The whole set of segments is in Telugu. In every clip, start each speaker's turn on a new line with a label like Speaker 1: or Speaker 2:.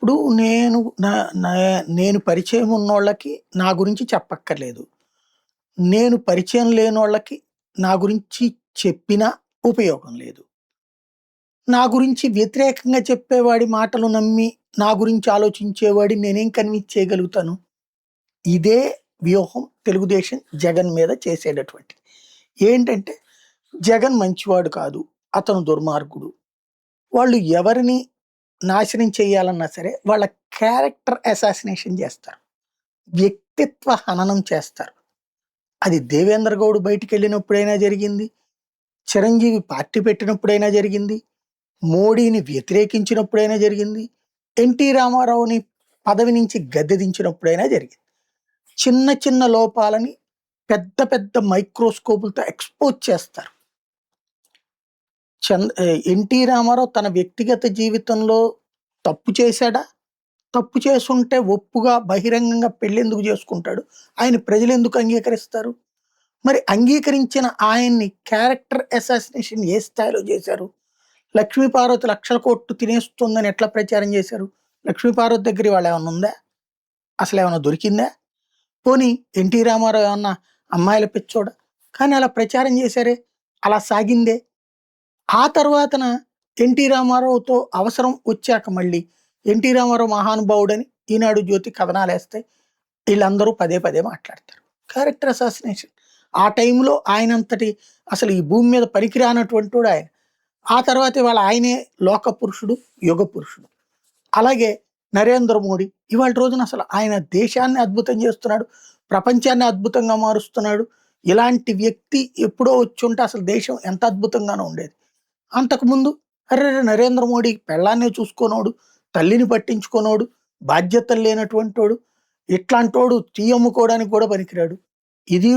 Speaker 1: ఇప్పుడు నేను నా నా నేను పరిచయం ఉన్నోళ్ళకి నా గురించి చెప్పక్కర్లేదు. నేను పరిచయం లేనోళ్ళకి నా గురించి చెప్పినా ఉపయోగం లేదు. నా గురించి వ్యతిరేకంగా చెప్పేవాడి మాటలు నమ్మి, నా గురించి ఆలోచించేవాడిని నేనేం కన్విన్స్ చేయగలుగుతాను? ఇదే వ్యూహం తెలుగుదేశం జగన్ మీద చేసేటటువంటిది. ఏంటంటే, జగన్ మంచివాడు కాదు. అతను దుర్మార్గుడు. వాళ్ళు ఎవరిని నాశనం చేయాలన్నా సరే, వాళ్ళ క్యారెక్టర్ అసాసినేషన్ చేస్తారు. వ్యక్తిత్వ హననం చేస్తారు. అది దేవేంద్ర గౌడ్ బయటికెళ్ళినప్పుడైనా జరిగింది. చిరంజీవి పార్టీ పెట్టినప్పుడైనా జరిగింది. మోడీని వ్యతిరేకించినప్పుడైనా జరిగింది. ఎన్టీ రామారావుని పదవి నుంచి గద్దె దించినప్పుడైనా జరిగింది. చిన్న చిన్న లోపాలని పెద్ద పెద్ద మైక్రోస్కోపులతో ఎక్స్‌పోజ్ చేస్తారు. ఎన్టీ రామారావు తన వ్యక్తిగత జీవితంలో తప్పు చేశాడా? తప్పు చేసుంటే ఒప్పుగా బహిరంగంగా పెళ్ళెందుకు చేసుకుంటాడు? ఆయన ప్రజలెందుకు అంగీకరిస్తారు? మరి అంగీకరించిన ఆయన్ని క్యారెక్టర్ అసాసినేషన్ ఏ స్థాయిలో చేశారు? లక్ష్మీపార్వతి లక్షల కోట్లు తినేస్తుందని ఎట్లా ప్రచారం చేశారు? లక్ష్మీపార్వతి దగ్గర ఇవాళేమన్నా ఉందా? అసలేమన్నా దొరికిందా? పోనీ ఎన్టీ రామారావు ఏమన్నా అమ్మాయిల పిచ్చోడా? కానీ అలా ప్రచారం చేశారే, అలా సాగిందే. ఆ తర్వాతన ఎన్టీ రామారావుతో అవసరం వచ్చాక మళ్ళీ ఎన్టీ రామారావు మహానుభావుడని ఈనాడు, జ్యోతి కథనాలేస్తాయి. వీళ్ళందరూ పదే పదే మాట్లాడతారు. Character assassination. ఆ టైంలో ఆయనంతటి అసలు ఈ భూమి మీద పనికిరానటువంటోడు ఆయన. ఆ తర్వాత ఇవాళ ఆయనే లోక పురుషుడు, యుగ పురుషుడు. అలాగే నరేంద్ర మోడీ ఇవాల్టి రోజున అసలు ఆయన దేశాన్ని అద్భుతం చేస్తున్నాడు. ప్రపంచాన్ని అద్భుతంగా మారుస్తున్నాడు. ఇలాంటి వ్యక్తి ఎప్పుడో వచ్చుంటే అసలు దేశం ఎంత అద్భుతంగానో ఉండేది. అంతకుముందు అరెరె! నరేంద్ర మోడీ పెళ్ళాన్నే చూసుకోనోడు, తల్లిని పట్టించుకోనోడు, బాధ్యతలు లేనటువంటోడు, ఇట్లాంటోడు టీ అమ్ముకోవడానికి కూడా పనికిరాడు. ఇది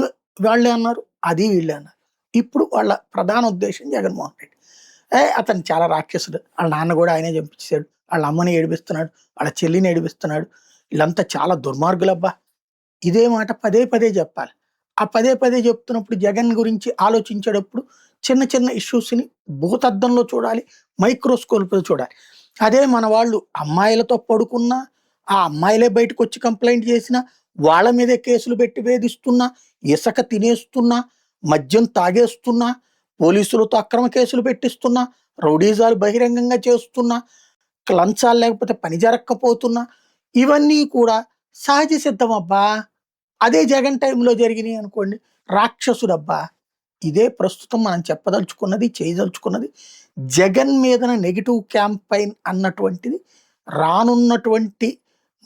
Speaker 1: వాళ్ళే అన్నారు. అది వీళ్ళే అన్నారు. ఇప్పుడు వాళ్ళ ప్రధాన ఉద్దేశం జగన్మోహన్ రెడ్డి. అతను చాలా రాక్షసుడు. ఆళ్ళ నాన్న కూడా ఆయనే చంపించేసాడు. ఆళ్ళ అమ్మని ఏడిపిస్తున్నాడు. ఆళ్ళ చెల్లిని ఏడిపిస్తున్నాడు. వీళ్ళంతా చాలా దుర్మార్గులబ్బా! ఇదే మాట పదే పదే చెప్పాలి. ఆ పదే పదే చెప్తున్నప్పుడు జగన్ గురించి ఆలోచించేటప్పుడు చిన్న చిన్న ఇష్యూస్‌ని భూతద్దంలో చూడాలి. మైక్రోస్కోప్‌లో చూడాలి. అదే మన వాళ్ళు అమ్మాయిలతో పడుకున్నా, ఆ అమ్మాయిలే బయటకొచ్చి కంప్లెయింట్ చేసినా, వాళ్ళ మీదే కేసులు పెట్టి వేధిస్తున్నా, ఇసక తినేస్తున్నా, మద్యం తాగేస్తున్నా, పోలీసులతో అక్రమ కేసులు పెట్టిస్తున్నా, రౌడీజాలు బహిరంగంగా చేస్తున్నా, లంచాలు లేకపోతే పని జరక్కపోతున్నా, ఇవన్నీ కూడా సహజ సిద్ధమబ్బా! అదే జగన్ టైంలో జరిగినియి అనుకోండి, రాక్షసుడబ్బా! ఇదే ప్రస్తుతం మనం చెప్పదలుచుకున్నది, చేయదలుచుకున్నది. జగన్ మీదన నెగెటివ్ క్యాంపెయిన్ అన్నటువంటిది రానున్నటువంటి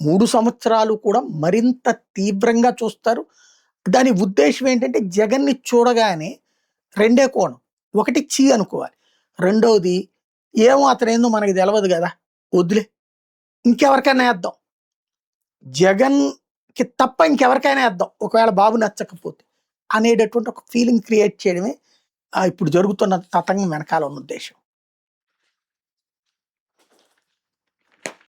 Speaker 1: 3 సంవత్సరాలు కూడా మరింత తీవ్రంగా చూస్తారు. దాని ఉద్దేశ్యం ఏంటంటే జగన్‌ని చూడగానే రెండే కోణం. ఒకటి ఛీ అనుకోవాలి. రెండోది ఏమో అతనేందో మనకు తెలవదు గదా! వద్దులే. ఇంకెవరికైనా ఏద్దాం. జగన్‌కి తప్ప ఇంకెవరికైనా ఏద్దాం. ఒకవేళ బాబు నచ్చకపోతే. అనేటటువంటి ఒక ఫీలింగ్ క్రియేట్ చేయడమే ఇప్పుడు జరుగుతున్న తతంగం వెనకాల ఉన్న ఉద్దేశ్యం.